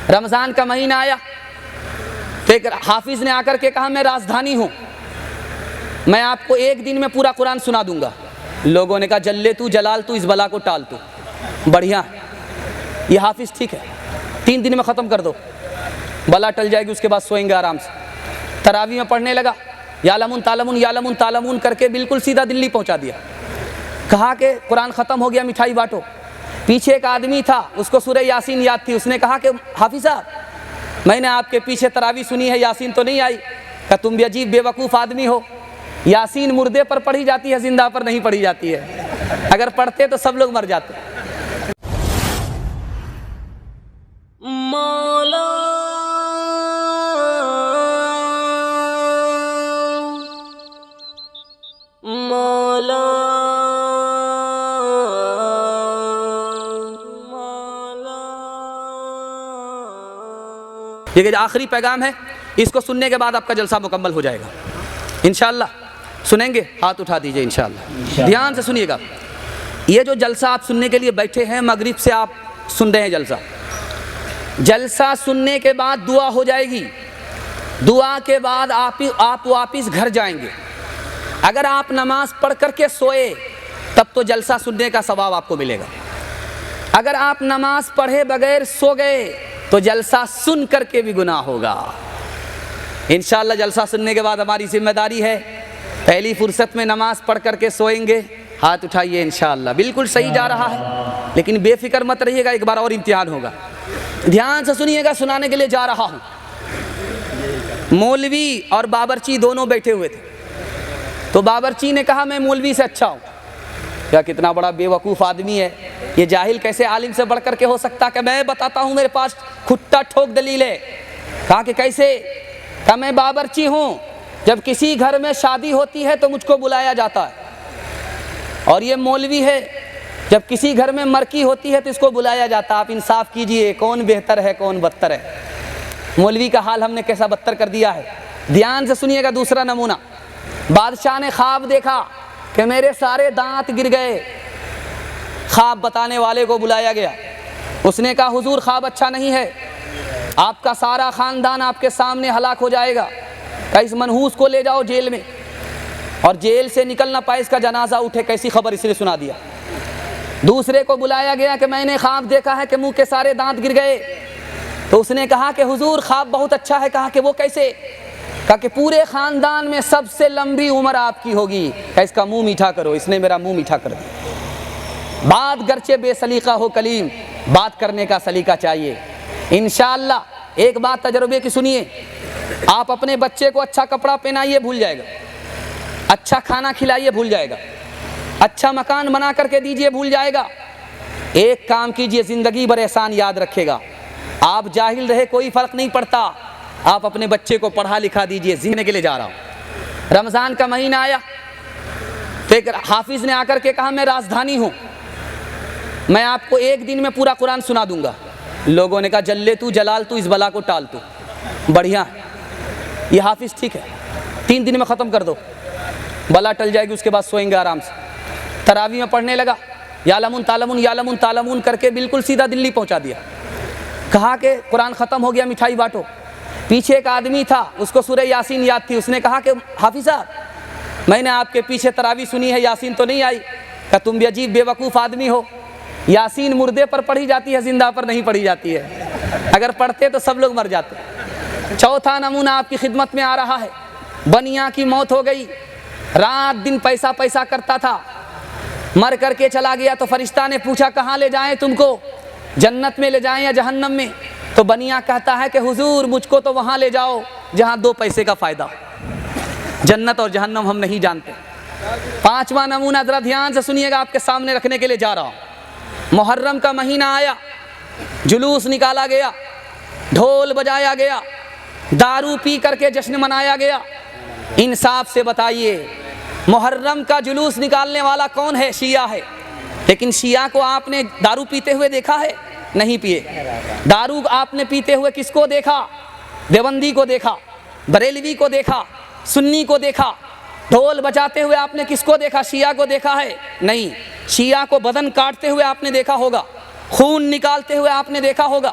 رمضان کا مہینہ آیا تو ایک حافظ نے آ کر کے کہا میں رازدھانی ہوں، میں آپ کو ایک دن میں پورا قرآن سنا دوں گا۔ لوگوں نے کہا جلے تو جلال تو، اس بلا کو ٹال تو، بڑھیا ہے یہ حافظ، ٹھیک ہے 3 دن میں ختم کر دو، بلا ٹل جائے گی، اس کے بعد سوئیں گے آرام سے۔ تراویح میں پڑھنے لگا، یعلمون تالمون یعلمون تالمون کر کے بالکل سیدھا دلی پہنچا دیا۔ کہا کہ قرآن ختم ہو گیا، مٹھائی بانٹو۔ پیچھے ایک آدمی تھا، اس کو سورہ یاسین یاد تھی، اس نے کہا کہ حافظ صاحب میں نے آپ کے پیچھے تراویح سنی ہے، یاسین تو نہیں آئی؟ کہ تم بھی عجیب بے وقوف آدمی ہو، یاسین مردے پر پڑھی جاتی ہے، زندہ پر نہیں پڑھی جاتی ہے، اگر پڑھتے تو سب لوگ مر جاتے۔ مولا مولا یہ آخری پیغام ہے، اس کو سننے کے بعد آپ کا جلسہ مکمل ہو جائے گا انشاءاللہ۔ سنیں گے؟ ہاتھ اٹھا دیجئے انشاءاللہ۔ دھیان سے سنیے گا، یہ جو جلسہ آپ سننے کے لیے بیٹھے ہیں، مغرب سے آپ سن رہے ہیں جلسہ سننے کے بعد دعا ہو جائے گی، دعا کے بعد آپ واپس گھر جائیں گے۔ اگر آپ نماز پڑھ کر کے سوئے تب تو جلسہ سننے کا ثواب آپ کو ملے گا، اگر آپ نماز پڑھے بغیر سو گئے تو جلسہ سن کر کے بھی گناہ ہوگا۔ انشاءاللہ جلسہ سننے کے بعد ہماری ذمہ داری ہے، پہلی فرصت میں نماز پڑھ کر کے سوئیں گے۔ ہاتھ اٹھائیے انشاءاللہ۔ بالکل صحیح جا رہا ہے، لیکن بے فکر مت رہیے گا، ایک بار اور امتحان ہوگا۔ دھیان سے سنیے گا، سنانے کے لیے جا رہا ہوں۔ مولوی اور بابرچی دونوں بیٹھے ہوئے تھے، تو بابرچی نے کہا میں مولوی سے اچھا ہوں۔ کیا کتنا بڑا بے وقوف آدمی ہے، یہ جاہل کیسے عالم سے بڑھ کر کے ہو سکتا؟ کہ میں بتاتا ہوں، میرے پاس کھٹا ٹھوک دلیل ہے۔ کہا کہ کیسے؟ کہ میں بابرچی ہوں، جب کسی گھر میں شادی ہوتی ہے تو مجھ کو بلایا جاتا ہے، اور یہ مولوی ہے، جب کسی گھر میں مرکی ہوتی ہے تو اس کو بلایا جاتا ہے۔ آپ انصاف کیجئے، کون بہتر ہے کون بدتر ہے؟ مولوی کا حال ہم نے کیسا بدتر کر دیا ہے۔ دھیان سے سنیے گا دوسرا نمونہ۔ بادشاہ نے خواب دیکھا کہ میرے سارے دانت گر گئے، خواب بتانے والے کو بلایا گیا، اس نے کہا حضور خواب اچھا نہیں ہے، آپ کا سارا خاندان آپ کے سامنے ہلاک ہو جائے گا، کہ اس منحوس کو لے جاؤ جیل میں، اور جیل سے نکل نہ پائے، اس کا جنازہ اٹھے۔ کیسی خبر اس نے سنا دیا۔ دوسرے کو بلایا گیا کہ میں نے خواب دیکھا ہے کہ منہ کے سارے دانت گر گئے، تو اس نے کہا کہ حضور خواب بہت اچھا ہے۔ کہا کہ وہ کیسے؟ کہا کہ پورے خاندان میں سب سے لمبی عمر آپ کی ہوگی، کہ اس کا منہ میٹھا کرو۔ اس نے میرا منہ میٹھا کر دیا۔ بات گرچہ بے سلیقہ ہو کلیم، بات کرنے کا سلیقہ چاہیے انشاءاللہ۔ ایک بات تجربے کی سنیے، آپ اپنے بچے کو اچھا کپڑا پہنائیے بھول جائے گا، اچھا کھانا کھلائیے بھول جائے گا، اچھا مکان بنا کر کے دیجئے بھول جائے گا۔ ایک کام کیجئے، زندگی بھر احسان یاد رکھے گا۔ آپ جاہل رہے کوئی فرق نہیں پڑتا، آپ اپنے بچے کو پڑھا لکھا دیجئے۔ زندگی کے لیے جا رہا ہوں۔ رمضان کا مہینہ آیا تو ایک حافظ نے آ کر کے کہا میں رازدھانی ہوں، میں آپ کو ایک دن میں پورا قرآن سنا دوں گا۔ لوگوں نے کہا جلے تو جلال تو، اس بلا کو ٹال تو، بڑھیا ہے یہ حافظ، ٹھیک ہے 3 دن میں ختم کر دو، بلا ٹل جائے گی، اس کے بعد سوئیں گے آرام سے۔ تراویح میں پڑھنے لگا، یعلمون تالمون یعلمون تالمون کر کے بالکل سیدھا دلی پہنچا دیا۔ کہا کہ قرآن ختم ہو گیا، مٹھائی بانٹو۔ پیچھے ایک آدمی تھا، اس کو سورہ یاسین یاد تھی، اس نے کہا کہ حافظ صاحب میں نے آپ کے پیچھے تراویح سنی ہے، یاسین تو نہیں آئی؟ کہ تم بھی عجیب بے وقوف آدمی ہو، یاسین مردے پر پڑھی جاتی ہے، زندہ پر نہیں پڑھی جاتی ہے، اگر پڑھتے تو سب لوگ مر جاتے۔ چوتھا نمونہ آپ کی خدمت میں آ رہا ہے۔ بنیا کی موت ہو گئی، رات دن پیسہ پیسہ کرتا تھا، مر کر کے چلا گیا، تو فرشتہ نے پوچھا کہاں لے جائیں تم کو، جنت میں لے جائیں یا جہنم میں؟ تو بنیا کہتا ہے کہ حضور مجھ کو تو وہاں لے جاؤ جہاں 2 پیسے کا فائدہ، جنت اور جہنم ہم نہیں جانتے۔ 5واں نمونہ ذرا دھیان سے سنیے گا، آپ کے سامنے رکھنے کے لیے جا رہا ہوں۔ محرم کا مہینہ آیا، جلوس نکالا گیا، ڈھول بجایا گیا، دارو پی کر کے جشن منایا گیا۔ انصاف سے بتائیے محرم کا جلوس نکالنے والا کون ہے؟ شیعہ ہے، لیکن شیعہ کو آپ نے دارو پیتے ہوئے دیکھا ہے؟ نہیں پیے۔ دارو آپ نے پیتے ہوئے کس کو دیکھا؟ دیوبندی کو دیکھا، بریلوی کو دیکھا، سنی کو دیکھا۔ ڈھول بجاتے ہوئے آپ نے کس کو دیکھا؟ شیعہ کو دیکھا ہے؟ نہیں۔ شیعہ کو بدن کاٹتے ہوئے آپ نے دیکھا ہوگا، خون نکالتے ہوئے آپ نے دیکھا ہوگا،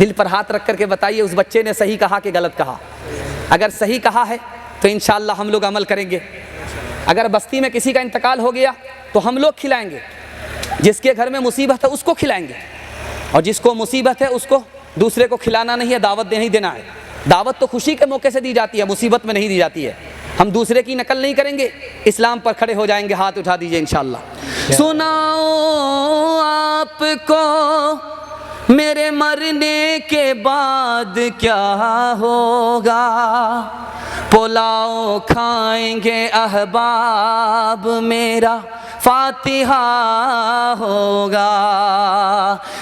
دل پر ہاتھ رکھ کر کے بتائیے اس بچے نے صحیح کہا کہ غلط کہا؟ اگر صحیح کہا ہے تو انشاءاللہ ہم لوگ عمل کریں گے۔ اگر بستی میں کسی کا انتقال ہو گیا تو ہم لوگ کھلائیں گے، جس کے گھر میں مصیبت ہے اس کو کھلائیں گے، اور جس کو مصیبت ہے اس کو دوسرے کو کھلانا نہیں ہے، دعوت نہیں دینا ہے۔ دعوت تو خوشی کے موقع سے دی جاتی ہے، مصیبت میں نہیں دی جاتی ہے۔ ہم دوسرے کی نقل نہیں کریں گے، اسلام پر کھڑے ہو جائیں گے۔ ہاتھ اٹھا دیجئے انشاءاللہ۔ سناؤ آپ کو میرے مرنے کے بعد کیا ہوگا، پلاؤ کھائیں گے احباب، میرا فاتحہ ہوگا،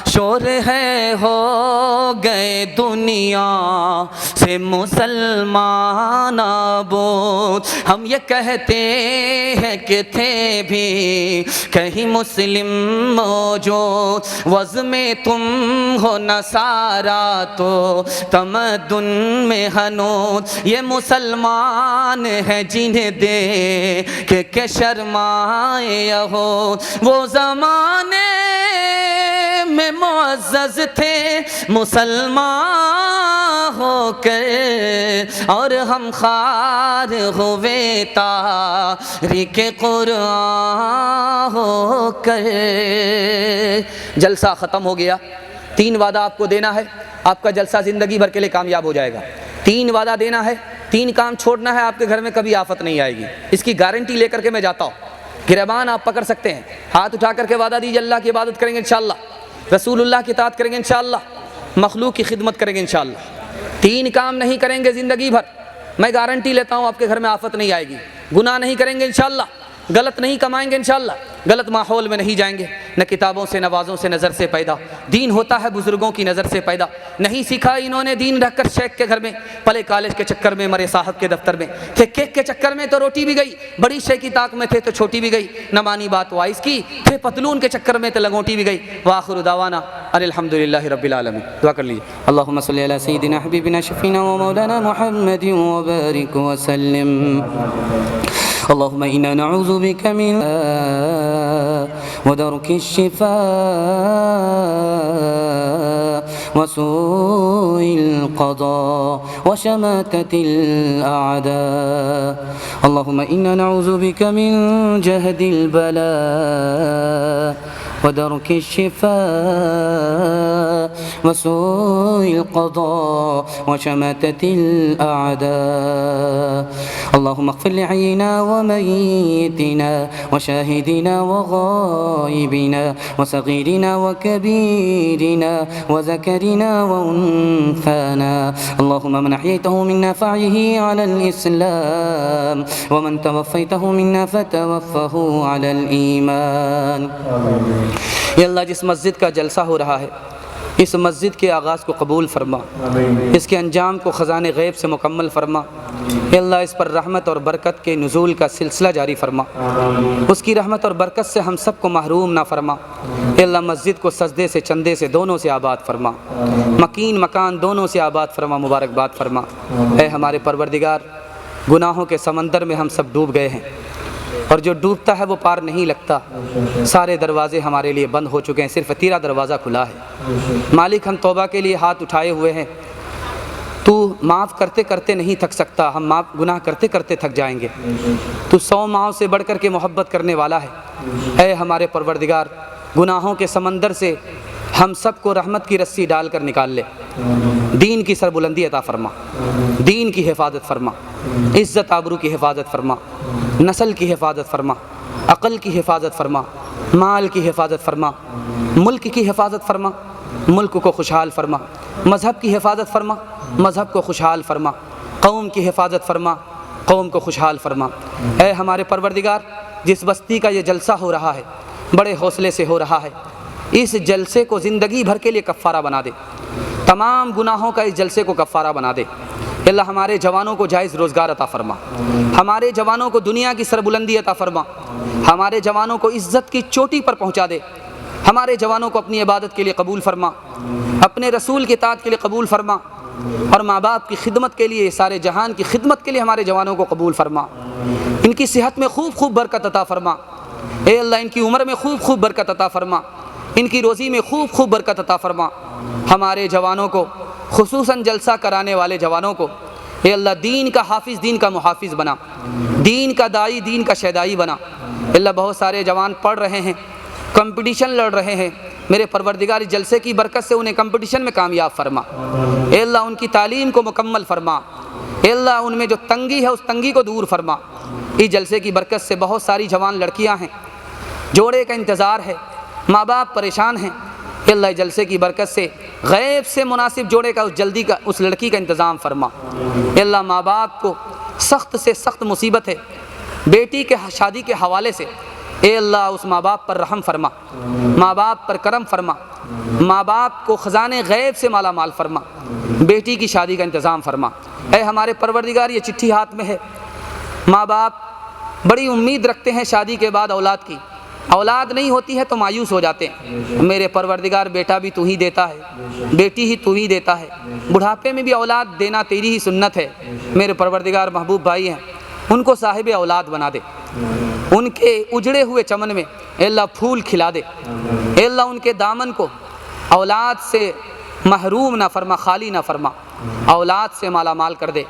شور ہے ہو گئے دنیا سے مسلمان آبود۔ ہم یہ کہتے ہیں کہ تھے بھی کہیں مسلم موجود، وضع میں تم ہو نصارا تو تمدن میں ہنوز، یہ مسلمان ہے جنہیں دیکھ کہ شرمائے یہود۔ وہ زمانے میں معزز تھے مسلمان ہو کر، اور ہم خوار ہوئے تاریخ قرآن ہو کر۔ جلسہ ختم ہو گیا۔ 3 وعدہ آپ کو دینا ہے، آپ کا جلسہ زندگی بھر کے لیے کامیاب ہو جائے گا۔ 3 وعدہ دینا ہے، 3 کام چھوڑنا ہے، آپ کے گھر میں کبھی آفت نہیں آئے گی۔ اس کی گارنٹی لے کر کے میں جاتا ہوں۔ گریبان آپ پکڑ سکتے ہیں، ہاتھ اٹھا کر کے وعدہ دیجیے، اللہ کی عبادت کریں گے انشاءاللہ، رسول اللہ کی اطاعت کریں گے انشاءاللہ، مخلوق کی خدمت کریں گے انشاءاللہ۔ 3 کام نہیں کریں گے زندگی بھر، میں گارنٹی لیتا ہوں آپ کے گھر میں آفت نہیں آئے گی۔ گناہ نہیں کریں گے انشاءاللہ، غلط نہیں کمائیں گے انشاءاللہ، غلط ماحول میں نہیں جائیں گے، نہ کتابوں سے نوازوں سے نظر سے پیدا۔ دین ہوتا ہے بزرگوں کی نظر سے پیدا، نہیں سیکھا انہوں نے دین رکھ کر شیخ کے گھر میں، پلے کالج کے چکر میں، مرے صاحب کے دفتر میں، تھے کیک کے چکر میں تو روٹی بھی گئی، بڑی شے کی طاق میں تھے تو چھوٹی بھی گئی، نہ مانی بات وائس کی، تھے پتلون کے چکر میں تو لنگوٹی بھی گئی۔ وآخر دعوانا ان الحمدللہ رب العالمین۔ دعا کر لیجیے۔ اللہم صلی علی سیدنا حبیبنا شفینا و مولانا محمد وبارک وسلم۔ اللهم إنا نعوذ بك من ودرك الشفاء وسوء القضاء وشماتة الأعداء. اللهم إنا نعوذ بك من جهد البلاء ودرك الشفاء وسوء القضاء وشماتة الأعداء. اللهم اغفر لحينا وميتنا وشاهدنا وغائبنا وصغيرنا وكبيرنا وذكرنا وأنثانا. اللهم من أحييته منا فأحيه على الإسلام ومن توفيته منا فتوفه على الإيمان. یا اللہ جس مسجد کا جلسہ ہو رہا ہے اس مسجد کے آغاز کو قبول فرما، اس کے انجام کو خزانے غیب سے مکمل فرما۔ یا اللہ اس پر رحمت اور برکت کے نزول کا سلسلہ جاری فرما، اس کی رحمت اور برکت سے ہم سب کو محروم نہ فرما۔ یا اللہ مسجد کو سجدے سے چندے سے دونوں سے آباد فرما، مکین مکان دونوں سے آباد فرما، مبارکباد فرما۔ اے ہمارے پروردگار، گناہوں کے سمندر میں ہم سب ڈوب گئے ہیں، اور جو ڈوبتا ہے وہ پار نہیں لگتا۔ سارے دروازے ہمارے لیے بند ہو چکے ہیں، صرف تیرا دروازہ کھلا ہے۔ مالک ہم توبہ کے لیے ہاتھ اٹھائے ہوئے ہیں، تو معاف کرتے کرتے نہیں تھک سکتا، ہم گناہ کرتے کرتے تھک جائیں گے۔ تو 100 ماؤں سے بڑھ کر کے محبت کرنے والا ہے۔ اے ہمارے پروردگار، گناہوں کے سمندر سے ہم سب کو رحمت کی رسی ڈال کر نکال لے، دین کی سربلندی عطا فرما، دین کی حفاظت فرما، عزت آبرو کی حفاظت فرما، نسل کی حفاظت فرما، عقل کی حفاظت فرما، مال کی حفاظت فرما، ملک کی حفاظت فرما، ملک کو خوشحال فرما، مذہب کی حفاظت فرما، مذہب کو خوشحال فرما، قوم کی حفاظت فرما، قوم کو خوشحال فرما۔ اے ہمارے پروردگار، جس بستی کا یہ جلسہ ہو رہا ہے بڑے حوصلے سے ہو رہا ہے، اس جلسے کو زندگی بھر کے لیے کفارہ بنا دے، تمام گناہوں کا اس جلسے کو کفارہ بنا دے۔ اللہ ہمارے جوانوں کو جائز روزگار عطا فرما، ہمارے جوانوں کو دنیا کی سربلندی عطا فرما، ہمارے جوانوں کو عزت کی چوٹی پر پہنچا دے، ہمارے جوانوں کو اپنی عبادت کے لیے قبول فرما، اپنے رسول کی اطاعت کے لیے قبول فرما، اور ماں باپ کی خدمت کے لیے، سارے جہان کی خدمت کے لیے ہمارے جوانوں کو قبول فرما۔ ان کی صحت میں خوب خوب برکت عطا فرما، اے اللہ ان کی عمر میں خوب خوب برکت عطا فرما، ان کی روزی میں خوب خوب برکت عطا فرما۔ ہمارے جوانوں کو، خصوصاً جلسہ کرانے والے جوانوں کو اے اللہ دین کا حافظ، دین کا محافظ بنا، دین کا داعی، دین کا شیدائی بنا۔ اے اللہ بہت سارے جوان پڑھ رہے ہیں، کمپٹیشن لڑ رہے ہیں، میرے پروردگار اس جلسے کی برکت سے انہیں کمپٹیشن میں کامیاب فرما۔ اے اللہ ان کی تعلیم کو مکمل فرما۔ اے اللہ ان میں جو تنگی ہے اس تنگی کو دور فرما۔ اس جلسے کی برکت سے بہت ساری جوان لڑکیاں ہیں، جوڑے کا انتظار ہے، ماں باپ پریشان ہیں۔ اے اللہ اس جلسے کی برکت سے غیب سے مناسب جوڑے کا اس لڑکی کا انتظام فرما۔ اے اللہ ماں باپ کو سخت سے سخت مصیبت ہے بیٹی کے شادی کے حوالے سے، اے اللہ اس ماں باپ پر رحم فرما، ماں باپ پر کرم فرما، ماں باپ کو خزانے غیب سے مالا مال فرما، بیٹی کی شادی کا انتظام فرما۔ اے ہمارے پروردگار یہ چٹھی ہاتھ میں ہے، ماں باپ بڑی امید رکھتے ہیں شادی کے بعد اولاد کی، اولاد نہیں ہوتی ہے تو مایوس ہو جاتے ہیں۔ میرے پروردگار بیٹا بھی تو ہی دیتا ہے، بیٹی ہی تو ہی دیتا ہے، بڑھاپے میں بھی اولاد دینا تیری ہی سنت ہے۔ میرے پروردگار محبوب بھائی ہیں، ان کو صاحب اولاد بنا دے، ان کے اجڑے ہوئے چمن میں اے اللہ پھول کھلا دے، اے اللہ ان کے دامن کو اولاد سے محروم نہ فرما، خالی نہ فرما، اولاد سے مالا مال کر دے۔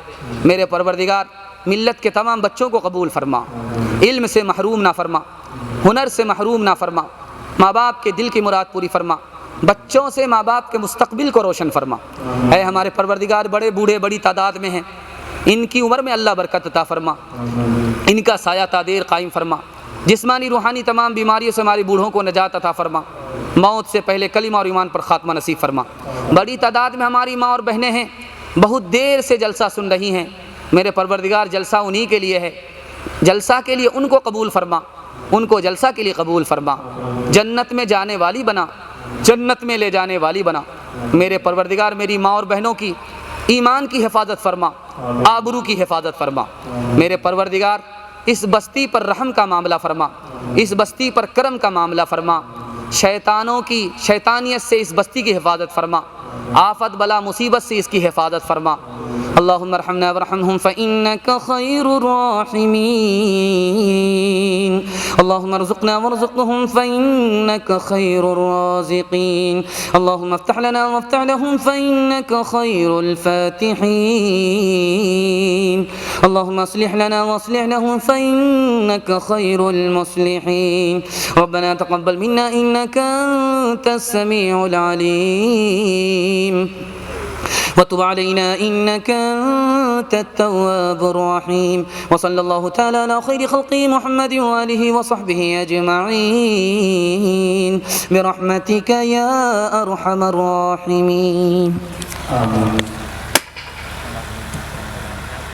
میرے پروردگار ملت کے تمام بچوں کو قبول فرما، علم سے محروم نہ فرما، ہنر سے محروم نہ فرما، ماں باپ کے دل کی مراد پوری فرما، بچوں سے ماں باپ کے مستقبل کو روشن فرما۔ اے ہمارے پروردگار بڑے بوڑھے بڑی تعداد میں ہیں، ان کی عمر میں اللہ برکت عطا فرما، ان کا سایہ تادیر قائم فرما، جسمانی روحانی تمام بیماریوں سے ہماری بوڑھوں کو نجات عطا فرما، موت سے پہلے کلمہ اور ایمان پر خاتمہ نصیب فرما۔ بڑی تعداد میں ہماری ماں اور بہنیں ہیں، بہت دیر سے جلسہ سن رہی ہیں، میرے پروردگار جلسہ انہی کے لیے ہے، جلسہ کے لیے ان کو قبول فرما، ان کو جلسہ کے لیے قبول فرما، جنت میں جانے والی بنا، جنت میں لے جانے والی بنا۔ میرے پروردگار میری ماں اور بہنوں کی ایمان کی حفاظت فرما، آبرو کی حفاظت فرما۔ میرے پروردگار اس بستی پر رحم کا معاملہ فرما، اس بستی پر کرم کا معاملہ فرما، شیطانوں کی شیطانیت سے اس بستی کی حفاظت فرما، آفت بلا مصیبت سے اس کی حفاظت فرما۔ اللہم ارحمنا ورحمہم فإنک خیر الراحمین، اللہم ارزقنا وارزقہم فإنک خیر الرازقین، اللہم افتح لنا وافتح لہم فإنک خیر الفاتحین، اللہم اصلح لنا واصلح لہم فإنک خیر المصلحین، ربنا تقبل منا انک انت السمیع العلیم وتب علينا إنك أنت التواب الرحيم، وصلى الله تعالى على خير خلقه محمد وآله وصحبه أجمعين برحمتك يا أرحم الراحمين آمين۔